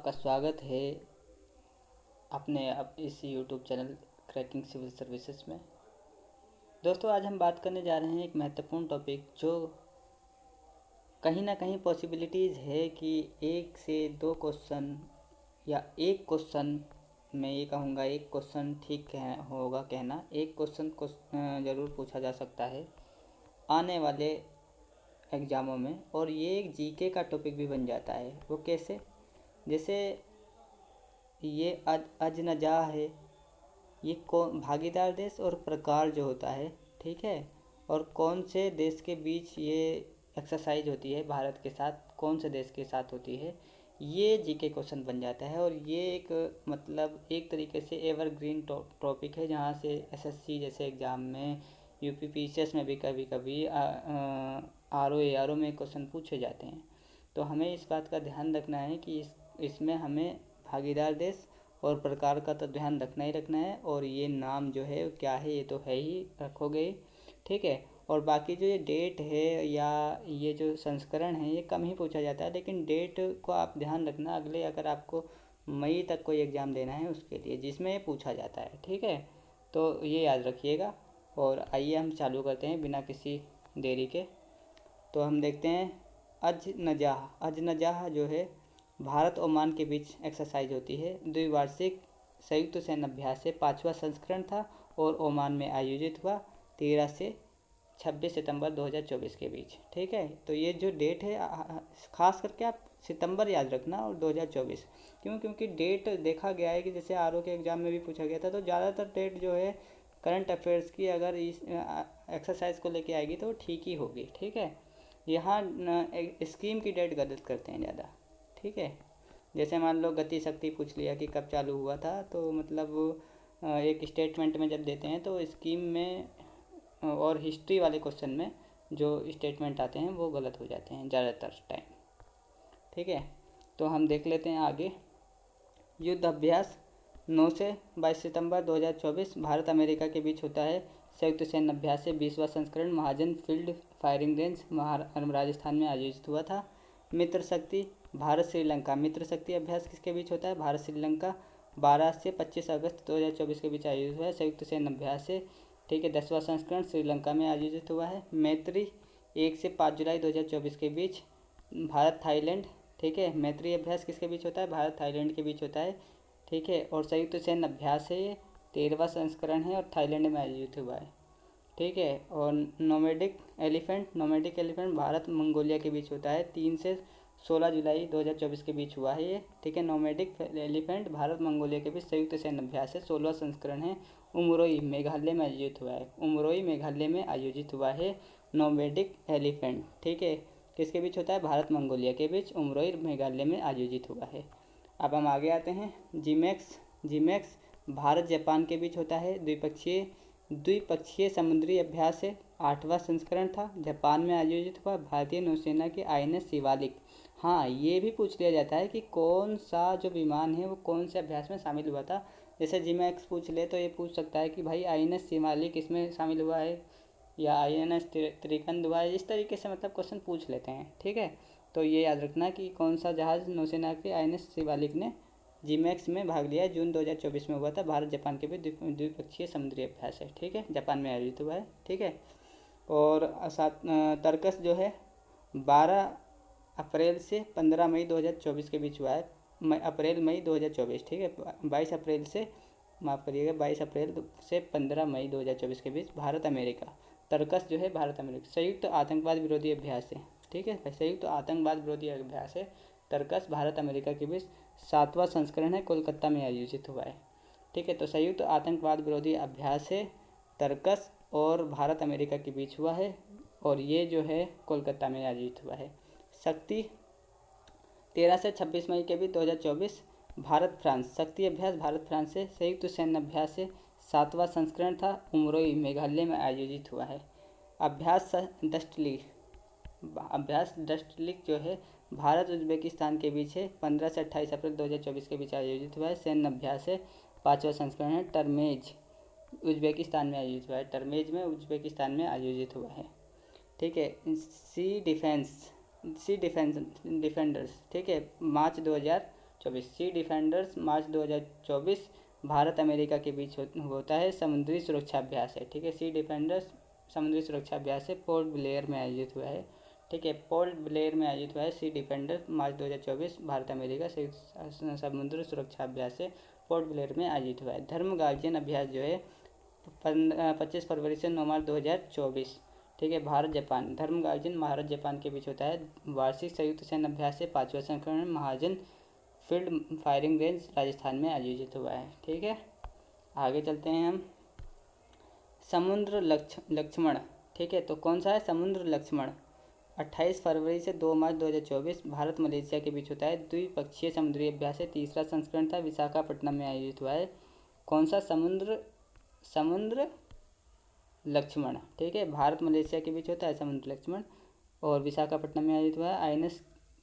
आपका स्वागत है अपने अब इस YouTube channel cracking civil services में। दोस्तों, आज हम बात करने जा रहे हैं एक महत्वपूर्ण टॉपिक जो कहीं ना कहीं पॉसिबिलिटीज़ है कि एक से दो क्वेश्चन या एक क्वेश्चन, मैं ये कहूँगा एक क्वेश्चन ठीक होगा कहना, एक क्वेश्चन को ज़रूर पूछा जा सकता है आने वाले एग्ज़ामों में। और ये एक जीके का टॉपिक भी बन जाता है। वो कैसे? जैसे ये अजनजा है, ये कौन भागीदार देश और प्रकार जो होता है, ठीक है, और कौन से देश के बीच ये एक्सरसाइज होती है, भारत के साथ कौन से देश के साथ होती है, ये जीके क्वेश्चन बन जाता है। और ये एक मतलब एक तरीके से एवरग्रीन टॉपिक है, जहाँ से एसएससी जैसे एग्ज़ाम में, यूपीपीसीएस में भी कभी कभी आरओ एआरओ में क्वेश्चन पूछे जाते हैं। तो हमें इस बात का ध्यान रखना है कि इसमें हमें भागीदार देश और प्रकार का तो ध्यान रखना ही रखना है। और ये नाम जो है क्या है, ये तो है ही, रखोगे ही, ठीक है। और बाकी जो ये डेट है या ये जो संस्करण है, ये कम ही पूछा जाता है, लेकिन डेट को आप ध्यान रखना अगले, अगर आपको मई तक कोई एग्ज़ाम देना है उसके लिए, जिसमें ये पूछा जाता है, ठीक है। तो ये याद रखिएगा। और आइए हम चालू करते हैं बिना किसी देरी के। तो हम देखते हैं अजनजाह जो है भारत ओमान के बीच एक्सरसाइज होती है। द्विवार्षिक संयुक्त सैन्य अभ्यास से 5वां संस्करण था और ओमान में आयोजित हुआ 13 से 26 सितंबर 2024 के बीच, ठीक है। तो ये जो डेट है खास करके आप सितंबर याद रखना और 2024। क्योंकि डेट देखा गया है कि जैसे आरओ के एग्ज़ाम में भी पूछा गया था, तो ज़्यादातर डेट जो है करंट अफेयर्स की अगर इस एक्सरसाइज को लेके आएगी तो ठीक ही होगी, ठीक है। यहाँ स्कीम की डेट गलत करते हैं ज़्यादा, ठीक है। जैसे मान लो गति शक्ति पूछ लिया कि कब चालू हुआ था, तो मतलब एक स्टेटमेंट में जब देते हैं तो स्कीम में और हिस्ट्री वाले क्वेश्चन में जो स्टेटमेंट आते हैं वो गलत हो जाते हैं ज़्यादातर टाइम, ठीक है। तो हम देख लेते हैं आगे। युद्ध अभ्यास 9 से 22 सितंबर 2024 भारत अमेरिका के बीच होता है। संयुक्त सैन्य अभ्यास से 20वां संस्करण महाजन फील्ड फायरिंग रेंज राजस्थान में आयोजित हुआ था। मित्र शक्ति भारत श्रीलंका, मित्र शक्ति अभ्यास किसके बीच होता है? भारत श्रीलंका, 12 से 25 अगस्त 2024 के बीच आयोजित हुआ है संयुक्त सैन्य अभ्यास से, ठीक है। 10वां संस्करण श्रीलंका में आयोजित हुआ है। मैत्री 1 से 5 जुलाई 2024 के बीच भारत थाईलैंड, ठीक है। मैत्री अभ्यास किसके बीच होता है? भारत थाईलैंड के बीच होता है, ठीक है। और संयुक्त सैन्य अभ्यास है, ये 13वां संस्करण है और थाईलैंड में आयोजित हुआ है, ठीक है। और नोमैडिक एलिफेंट भारत मंगोलिया के बीच होता है, 3 से 16 जुलाई 2024 के बीच हुआ है ये, ठीक है। नोमैडिक एलिफेंट भारत मंगोलिया के बीच संयुक्त सैन्य अभ्यास है, 16वां संस्करण है। उमरोई मेघालय में आयोजित हुआ है, उमरोई मेघालय में आयोजित हुआ है नोमैडिक एलिफेंट, ठीक है। किसके बीच होता है? भारत मंगोलिया के बीच उमरोई मेघालय में आयोजित हुआ है। अब हम आगे आते हैं। जीमैक्स भारत जापान के बीच होता है, द्विपक्षीय समुद्री अभ्यास है, 8वां संस्करण था, जापान में आयोजित हुआ। भारतीय नौसेना के आईएनएस शिवालिक, हाँ ये भी पूछ लिया जाता है कि कौन सा जो विमान है वो कौन से अभ्यास में शामिल हुआ था। जैसे जीमैक्स पूछ ले तो ये पूछ सकता है कि भाई आईएनएस शिवालिक इसमें शामिल हुआ है या आईएनएस त्रिकंद हुआ है, इस तरीके से मतलब क्वेश्चन पूछ लेते हैं, ठीक है। तो ये याद रखना कि कौन सा जहाज़ नौसेना के आईएनएस शिवालिक ने जीमैक्स में भाग लिया है, जून 2024 में हुआ था। भारत जापान के बीच द्विपक्षीय समुद्री अभ्यास है, ठीक है, जापान में आयोजित हुआ है, ठीक है। और तर्कस जो है 12 अप्रैल से 15 मई 2024 के बीच हुआ है, अप्रैल मई 2024, ठीक है। 22 अप्रैल से, माफ़ करिएगा, 22 अप्रैल से 15 मई 2024 के बीच भारत अमेरिका, तर्कस जो है भारत अमेरिका संयुक्त आतंकवाद विरोधी अभ्यास है, ठीक है। संयुक्त आतंकवाद विरोधी अभ्यास है तर्कस भारत अमेरिका के बीच, 7वां संस्करण है, कोलकाता में आयोजित हुआ है, ठीक है। तो संयुक्त आतंकवाद विरोधी अभ्यास है तर्कस और भारत अमेरिका के बीच हुआ है, और ये जो है कोलकाता में आयोजित हुआ है। शक्ति 13 से 26 मई के बीच 2024 भारत फ्रांस, शक्ति अभ्यास भारत फ्रांस से संयुक्त सैन्य अभ्यास से 7वां संस्करण था, उमरोई मेघालय में आयोजित हुआ है। अभ्यास डस्टलिक जो है भारत उज्बेकिस्तान के बीच है, 15 से 28 अप्रैल 2024 के बीच आयोजित हुआ है, सैन्य अभ्यास है, 5वां संस्करण है। टर्मेज उज्बेकिस्तान में आयोजित हुआ है, टर्मेज में उज्बेकिस्तान में आयोजित हुआ है, ठीक है। सी डिफेंडर्स, ठीक है, मार्च 2024। सी डिफेंडर्स मार्च 2024 भारत अमेरिका के बीच होता है समुद्री सुरक्षा अभ्यास है। ठीक है, सी डिफेंडर्स समुद्री सुरक्षा अभ्यास है, पोर्ट ब्लेयर में आयोजित हुआ है। ठीक है, पोर्ट ब्लेयर में आयोजित हुआ है सी डिफेंडर्स मार्च 2024 भारत अमेरिका समुद्री सुरक्षा अभ्यास है, पोर्ट ब्लेयर में आयोजित हुआ है। धर्म गार्जियन अभ्यास जो है 25 फरवरी से 9 मार्च 2024। ठीक है, भारत जापान धर्म गार्जियन भारत जापान के बीच होता है वार्षिक संयुक्त सैन्य अभ्यास से 5वां संस्करण महाजन फील्ड फायरिंग रेंज राजस्थान में आयोजित हुआ है। ठीक है, आगे चलते हैं हम। समुद्र लक्ष्मण। ठीक है, तो कौन सा है समुद्र लक्ष्मण? 28 फरवरी से 2 मार्च 2024 भारत मलेशिया के बीच होता है द्विपक्षीय समुद्री अभ्यास है, तीसरा संस्करण था, विशाखापट्टनम में आयोजित हुआ है। कौन सा समुद्र लक्ष्मण। ठीक है, भारत मलेशिया के बीच होता है समुद्र लक्ष्मण और विशाखापट्टनम में आयोजित हुआ है। आईएनएस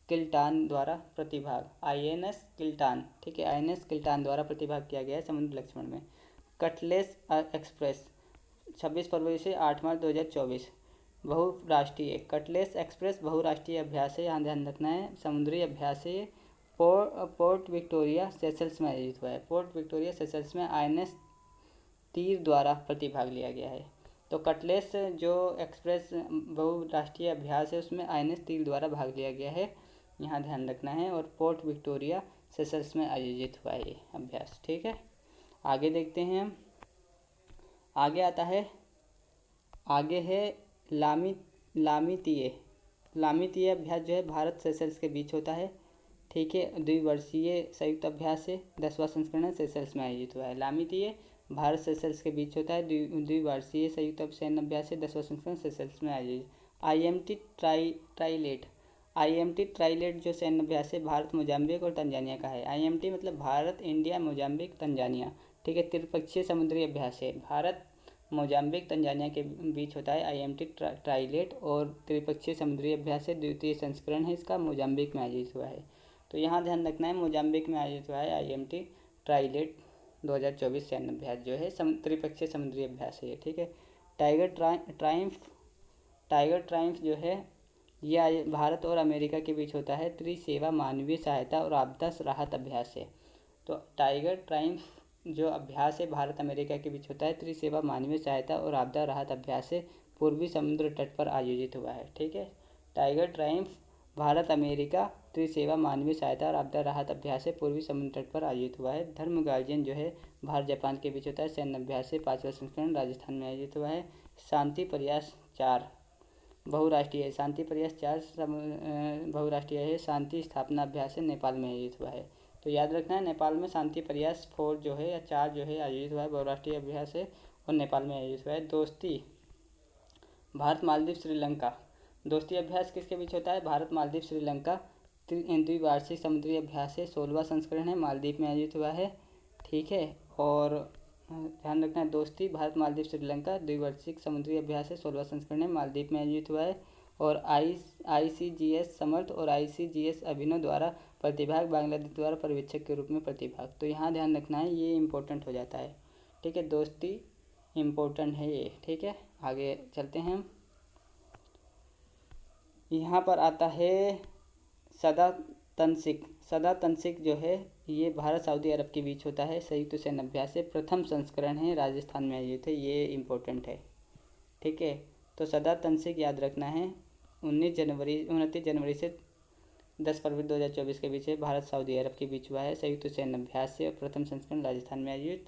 किल्टान द्वारा प्रतिभाग, आईएनएस किल्टान। ठीक है, आईएनएस किल्टान द्वारा प्रतिभाग किया गया है समुद्र लक्ष्मण में। कटलेस एक्सप्रेस 26 फरवरी से 8 मार्च 2024 बहुराष्ट्रीय कटलेस एक्सप्रेस बहुराष्ट्रीय अभ्यास है, यहाँ ध्यान रखना है, समुद्री अभ्यास है। पोर्ट विक्टोरिया सेशल्स में आयोजित हुआ है। पोर्ट विक्टोरिया सेशल्स में आईएनएस तीर द्वारा प्रतिभाग लिया गया है। तो कटलेस जो एक्सप्रेस बहुराष्ट्रीय अभ्यास है उसमें आईएनएस तीर द्वारा भाग लिया गया है, यहाँ ध्यान रखना है। और पोर्ट विक्टोरिया सेशल्स में आयोजित हुआ है ये अभ्यास। ठीक है, आगे देखते हैं हम। आगे आता है, आगे है लामितीय अभ्यास जो है भारत सेशल्स के बीच होता है। ठीक है, द्विवर्षीय संयुक्त अभ्यास है, 10वां संस्करण सेशल्स में आयोजित हुआ है। लामितीय भारत सेशल्स के बीच होता है द्विवार्षीय संयुक्त सैन्य अभ्यास है, 10वां संस्करण सेशल्स में आयोजित। आईएमटी ट्राइलेट जो सैन्य अभ्यास है भारत मोजाम्बिक और तंजानिया का है। आईएमटी मतलब भारत इंडिया मोजाम्बिक तंजानिया। ठीक है, त्रिपक्षीय समुद्री अभ्यास है, भारत मोजाम्बिक तंजानिया के बीच होता है आईएमटी ट्राइलेट और त्रिपक्षीय समुद्री अभ्यास है, द्वितीय संस्करण है इसका, मोजाम्बिक में आयोजित हुआ है। तो यहाँ ध्यान रखना है, मोजाम्बिक में आयोजित हुआ है आईएमटी ट्राइलेट 2024 सैन्य अभ्यास जो है त्रिपक्षीय समुद्री अभ्यास है। ठीक है, टाइगर ट्रायम्फ जो है यह भारत और अमेरिका के बीच होता है त्रिसेवा मानवीय सहायता और आपदा राहत अभ्यास है। तो टाइगर ट्रायम्फ जो अभ्यास है भारत अमेरिका के बीच होता है त्रिसेवा मानवीय सहायता और आपदा राहत अभ्यास है, पूर्वी समुद्र तट पर आयोजित हुआ है। ठीक है, टाइगर ट्रायम्फ भारत अमेरिका त्रिसेवा मानवीय सहायता और आपदा राहत अभ्यास है, पूर्वी समुद्र तट पर आयोजित हुआ है। धर्म गार्जियन जो है भारत जापान के बीच होता है सैन्य अभ्यास है, 5वां संस्करण राजस्थान में आयोजित हुआ है। शांति प्रयास 4 बहुराष्ट्रीय है, शांति प्रयास 4 बहुराष्ट्रीय है, शांति स्थापना अभ्यास है, नेपाल में आयोजित हुआ है। तो याद रखना है, नेपाल में शांति प्रयास 4 जो है या 4 जो है आयोजित हुआ है, बहुराष्ट्रीय अभ्यास है और नेपाल में आयोजित हुआ है। दोस्ती भारत मालदीव श्रीलंका, दोस्ती अभ्यास किसके बीच होता है? भारत मालदीव श्रीलंका द्विवार्षिक समुद्री अभ्यास है, 16वां संस्करण है, मालदीव में आयोजित हुआ है। ठीक है, और ध्यान रखना है, दोस्ती भारत मालदीव श्रीलंका द्विवार्षिक समुद्री अभ्यास है, 16वां संस्करण है, मालदीव में आयोजित हुआ है। और ICGS समर्थ और ICGS अभिनव द्वारा प्रतिभाग, बांग्लादेश द्वारा पर्यवेक्षक के रूप में प्रतिभाग। तो यहाँ ध्यान रखना है, ये इम्पोर्टेंट हो जाता है। ठीक है, दोस्ती इम्पोर्टेंट है ये। ठीक है, आगे चलते हैं हम। यहाँ पर आता है सदा तनसिक जो है ये भारत सऊदी अरब के बीच होता है, संयुक्त सैन्य अभ्यास है, प्रथम संस्करण है, राजस्थान में आयोजित है, ये इम्पोर्टेंट है। ठीक है, तो सदा तनसिक याद रखना है, 29 जनवरी से 10 फरवरी 2024 के बीच है, भारत सऊदी अरब के बीच हुआ है, संयुक्त सैन्य अभ्यास है, प्रथम संस्करण राजस्थान में आयोजित।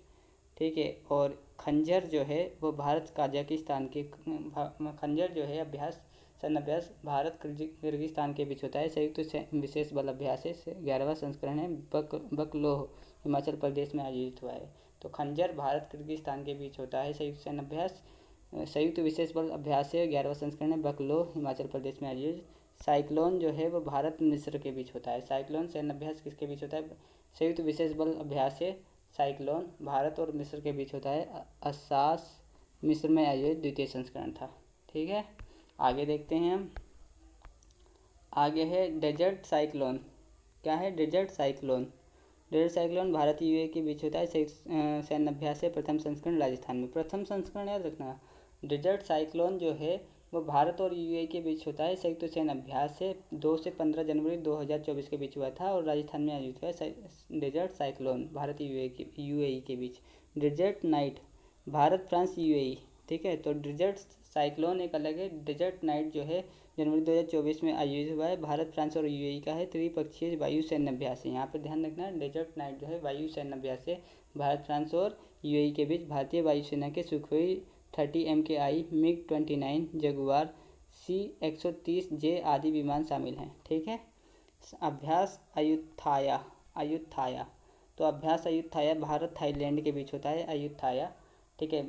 ठीक है, और खंजर जो है वो भारत काजाकिस्तान के खंजर जो है अभ्यास सैन्य अभ्यास भारत किर्गिस्तान के बीच होता है, संयुक्त विशेष बल अभ्यास है, 11वां संस्करण है, बकलोह हिमाचल प्रदेश में आयोजित हुआ है। तो खंजर भारत किर्गिस्तान के बीच होता है संयुक्त सैन्य अभ्यास, संयुक्त विशेष बल अभ्यास है, 11वां संस्करण है, बकलोह हिमाचल प्रदेश में आयोजित। साइक्लोन जो है वो भारत मिस्र के बीच होता है, साइक्लोन सैन्य अभ्यास किसके बीच होता है? संयुक्त विशेष बल अभ्यास है, साइक्लोन भारत और मिस्र के बीच होता है, अस्सास मिस्र में आयोजित द्वितीय संस्करण था। ठीक है, आगे देखते हैं हम। आगे है डेजर्ट साइक्लोन। क्या है desert cyclone? Desert cyclone Bharat UAE के बीच होता है, सैन्य अभ्यास है, प्रथम संस्करण राजस्थान में। प्रथम संस्करण याद रखना, डेजर्ट साइक्लोन जो है वो भारत और यूएई के बीच होता है। संयुक्त सैन्य अभ्यास से 2 से 15 जनवरी 2024 के बीच हुआ था और राजस्थान में आयोजित हुआ है। डेजर्ट साइक्लोन भारत यूएई के बीच। Desert night Bharat France UAE, ठीक है। तो डेजर्ट साइक्लोन एक अलग है। डेजर्ट नाइट जो है जनवरी 2024 में आयोजित हुआ है, भारत फ्रांस और यूएई का है। त्रिपक्षीय वायु सैन्य अभ्यास है, यहाँ पर ध्यान रखना है। डेजर्ट नाइट जो है वायु सैन्य अभ्यास है भारत फ्रांस और यूएई के बीच। भारतीय वायुसेना के Sukhoi 30 MKI, MiG 29, Jaguar C-130J आदि विमान शामिल हैं, ठीक है। अभ्यास अयुत्थाया तो अभ्यास अयुत्थाया भारत थाईलैंड के बीच होता है। अयुत्थाया, ठीक है।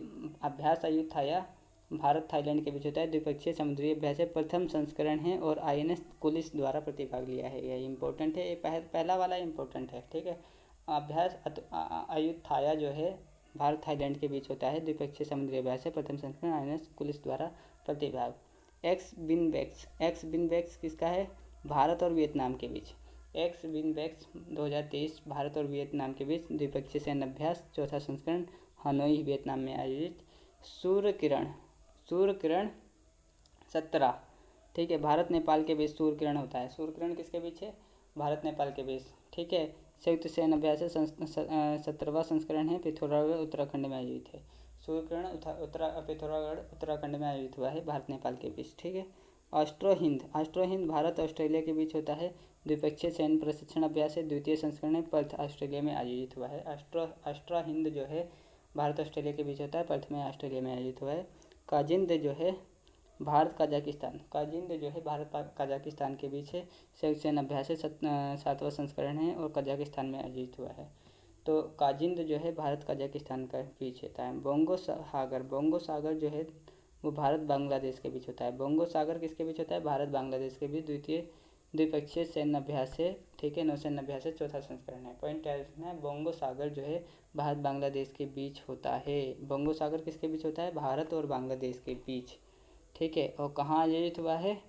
अभ्यास अयुत्थाया भारत थाईलैंड के बीच होता है। द्विपक्षीय समुद्री अभ्यास है, प्रथम संस्करण है और INS कुलिस द्वारा प्रतिभाग लिया है। यह इम्पोर्टेंट है, ये पहला वाला इम्पोर्टेंट है, ठीक है। अभ्यास अयुत्थाया जो है भारत थाईलैंड के बीच होता है। द्विपक्षीय समुद्री अभ्यास है, प्रथम संस्करण, INS कुलिस द्वारा प्रतिभाग। एक्स बिनबैक्स किसका है? भारत और वियतनाम के बीच। एक्स बिनबैक्स 2023 भारत और वियतनाम के बीच द्विपक्षीय सैन्य अभ्यास, चौथा संस्करण, हनोई वियतनाम में आयोजित। सूर्य किरण 17, ठीक है। भारत नेपाल के बीच सूर्य किरण होता है। सूर्य किरण किसके बीच है? भारत नेपाल के बीच, ठीक है। संयुक्त सैन्य अभ्यास है, 17वां संस्करण है, पिथौरागढ़ उत्तराखंड में आयोजित है। सूर्य किरण पिथौरागढ़ उत्तराखंड में आयोजित हुआ है भारत नेपाल के बीच, ठीक है। ऑस्ट्रो हिंद भारत ऑस्ट्रेलिया के बीच होता है। द्विपक्षीय सैन्य प्रशिक्षण अभ्यास है, द्वितीय संस्करण है, पर्थ ऑस्ट्रेलिया में आयोजित हुआ है। ऑस्ट्रो हिंद जो है भारत ऑस्ट्रेलिया के बीच होता है, पर्थ में ऑस्ट्रेलिया में आयोजित हुआ है। काजिंद जो है भारत कजाकिस्तान के बीच है। संयुक्त सैन्य अभ्यास है, 7वां संस्करण है और कजाकिस्तान में आयोजित हुआ है। तो काजिंद जो है भारत कजाकिस्तान का बीच होता है। बोंगो सागर जो है वो भारत बांग्लादेश के बीच होता है। बोंगो सागर किसके बीच होता है? भारत बांग्लादेश के बीच द्विपक्षीय सैन्य अभ्यास है, ठीक है। नौसैन्य अभ्यास है, चौथा संस्करण है। पॉइंट क्या रखना है? बोंगो सागर जो है भारत बांग्लादेश के बीच होता है। बोंगो सागर किसके बीच होता है? भारत और बांग्लादेश के बीच, ठीक है। और कहाँ आयोजित हुआ है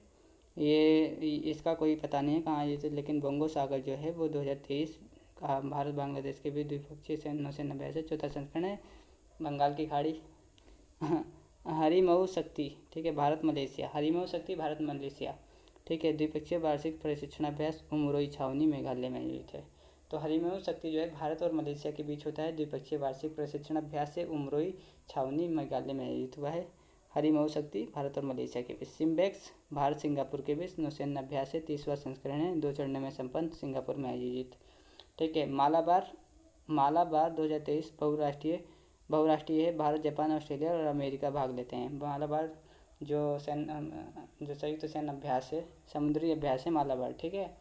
ये इसका कोई पता नहीं है कहाँ आयोजित, लेकिन बोंगो सागर जो है वो 2023 का भारत बांग्लादेश के बीच द्विपक्षीय नौसैन्य अभ्यास है, चौथा संस्करण है। बंगाल की खाड़ी हरिमऊ शक्ति, ठीक है, भारत मलेशिया। हरिमऊ शक्ति भारत मलेशिया, ठीक है। द्विपक्षीय वार्षिक प्रशिक्षण अभ्यास उमरोई छावनी मेघालय में आयोजित है। तो हरिमऊ शक्ति जो है भारत और मलेशिया के बीच होता है। द्विपक्षीय वार्षिक प्रशिक्षण अभ्यास से उमरोई छावनी मेघालय में आयोजित हुआ है। हरिमऊ शक्ति भारत और मलेशिया के बीच। सिम्बेक्स भारत सिंगापुर के बीच नौसैन्य अभ्यास है, 30वां संस्करण है, 2 चरणों में संपन्न, सिंगापुर में आयोजित, ठीक है। मालाबार 2023 बहुराष्ट्रीय है, भारत जापान ऑस्ट्रेलिया और अमेरिका भाग लेते हैं। मालाबार जो संयुक्त सैन्य अभ्यास है, समुद्री अभ्यास है मालाबार, ठीक है।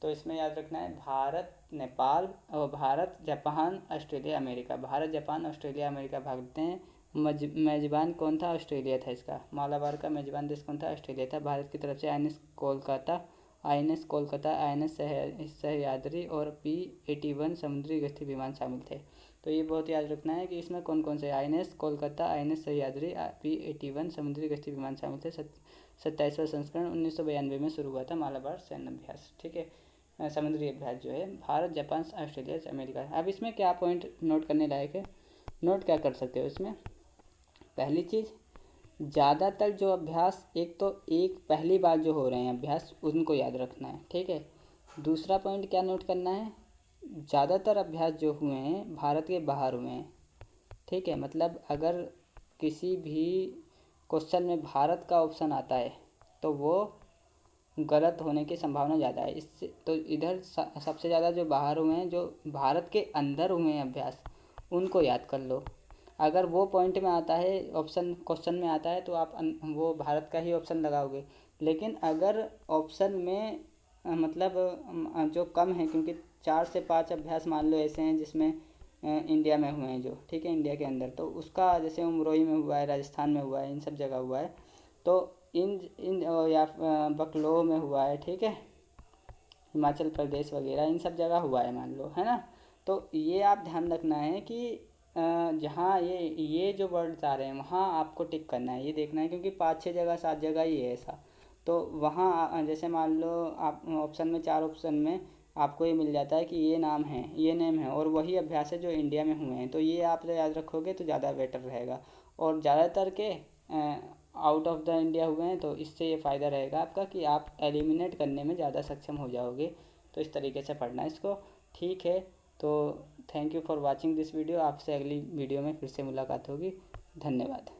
तो इसमें याद रखना है भारत नेपाल और Bharat Japan Australia America, Bharat Japan Australia America भाग लेते हैं। मेजबान कौन था? ऑस्ट्रेलिया था इसका। मालाबार का मेजबान देश कौन था? ऑस्ट्रेलिया था। भारत की तरफ से INS कोलकाता, INS सह्याद्री और P-81 समुद्री गश्ती विमान शामिल थे। तो ये बहुत याद रखना है कि इसमें कौन कौन से INS Kolkata, INS Sahyadri, P-81 समुद्री गश्ती विमान शामिल थे। 27वां संस्करण 1992 में शुरू हुआ था मालाबार सैन्य अभ्यास, ठीक है। समुद्री अभ्यास जो है भारत जापान ऑस्ट्रेलिया अमेरिका। अब इसमें क्या पॉइंट नोट करने लायक है, नोट क्या कर सकते हो इसमें? पहली चीज़, ज़्यादातर जो अभ्यास एक पहली बार जो हो रहे हैं अभ्यास उनको याद रखना है, ठीक है। दूसरा पॉइंट क्या नोट करना है? ज़्यादातर अभ्यास जो हुए हैं भारत के बाहर हुए हैं, ठीक है। मतलब अगर किसी भी क्वेश्चन में भारत का ऑप्शन आता है तो वो गलत होने की संभावना ज़्यादा है। इससे तो इधर सबसे ज़्यादा जो बाहर हुए हैं, जो भारत के अंदर हुए हैं अभ्यास, उनको याद कर लो। अगर वो पॉइंट में आता है, क्वेश्चन में आता है, तो आप वो भारत का ही ऑप्शन लगाओगे। लेकिन अगर ऑप्शन में मतलब जो कम है, क्योंकि 4 से 5 अभ्यास मान लो ऐसे हैं जिसमें इंडिया में हुए हैं जो, ठीक है, इंडिया के अंदर, तो उसका जैसे उमरोई में हुआ है, राजस्थान में हुआ है, इन सब जगह हुआ है, तो इन या बकलोह में हुआ है, ठीक है, हिमाचल प्रदेश वगैरह इन सब जगह हुआ है मान लो, है ना। तो ये आप ध्यान रखना है कि जहाँ ये जो वर्ड्स आ रहे हैं वहाँ आपको टिक करना है, ये देखना है, क्योंकि 5-6 जगह 7 जगह ही है ऐसा। तो वहाँ जैसे मान लो आप ऑप्शन में 4 ऑप्शन में आपको ये मिल जाता है कि ये नेम है और वही अभ्यास है जो इंडिया में हुए हैं, तो ये आप याद रखोगे तो ज़्यादा बेटर रहेगा। और ज़्यादातर के आउट ऑफ द इंडिया हुए हैं, तो इससे ये फ़ायदा रहेगा आपका कि आप एलिमिनेट करने में ज़्यादा सक्षम हो जाओगे। तो इस तरीके से पढ़ना है इसको। ठीक है, तो thank you for watching this video. आपसे अगली वीडियो में फिर से मुलाकात होगी। धन्यवाद।